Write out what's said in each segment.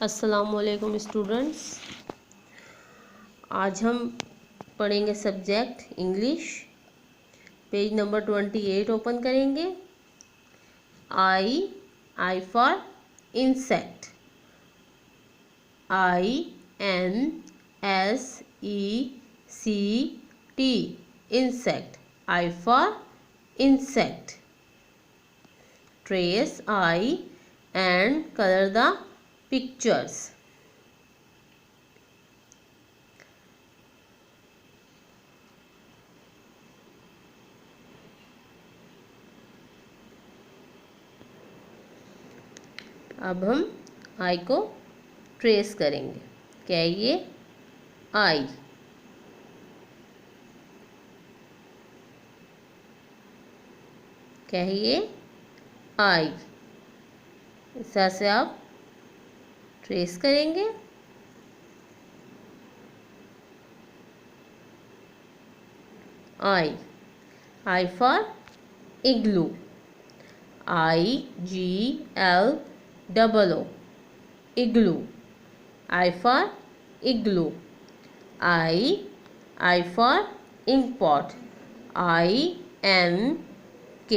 अस्सलामुअलैकुम स्टूडेंट्स। आज हम पढ़ेंगे subject English. Page number 28 open करेंगे। I for insect. INSECT insect. I for insect. Trace I and color the pictures. अब हम आई को ट्रेस करेंगे। क्या है ये? आई। क्या है ये? आई। इस तरह से आप ट्रेस करेंगे। I for igloo. IGLOO igloo. I for igloo. I for ink pot. INK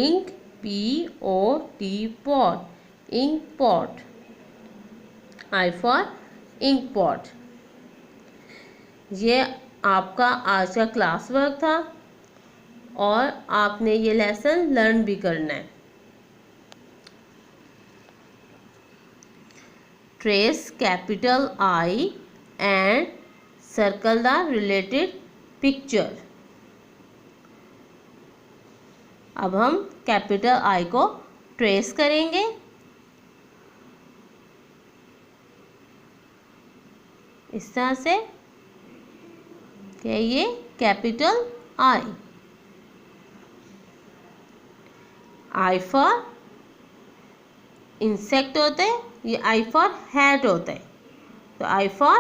ink POT pot ink pot. I for ink pot. ये आपका आज का क्लास वर्क था और आपने ये लेसन लर्न भी करना है। Trace capital I and circle the related picture. अब हम कैपिटल I को ट्रेस करेंगे। इस तरह से। क्या ये? Capital I। I for insect होते हैं, ये आई फॉर हैट होता है। तो आई फॉर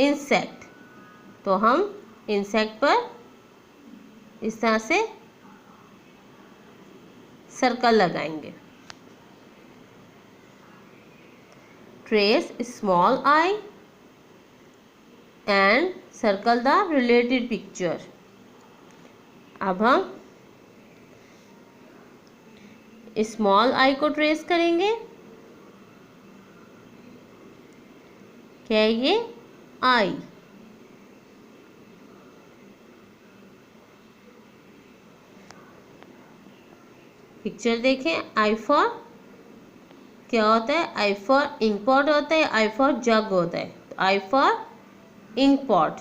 इंसेक्ट, तो हम इंसेक्ट पर इस तरह से सर्कल लगाएंगे। Trace small I and circle the related picture. अब हम स्मॉल आई को ट्रेस करेंगे। क्या है ये? आई। पिक्चर देखें। आई फॉर क्या होता है? आई फॉर इंक पॉट होता है, आई फॉर जग होता है। तो आई फॉर इंक पॉट,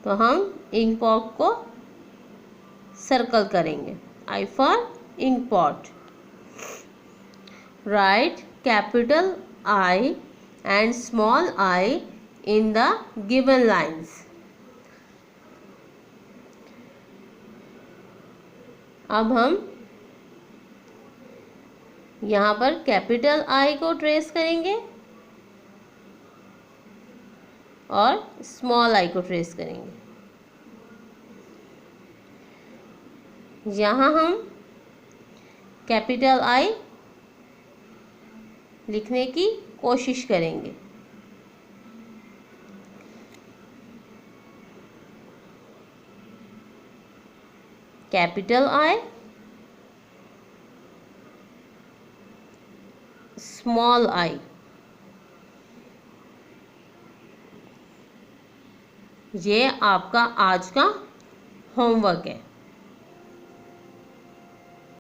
तो हम इंक पॉट को सर्कल करेंगे। I for ink pot. Write capital I and small I in the given lines. अब हम यहाँ पर कैपिटल I को ट्रेस करेंगे और स्मॉल I को ट्रेस करेंगे। यहाँ हम कैपिटल I लिखने की कोशिश करेंगे। Capital I, small I। ये आपका आज का होमवर्क है।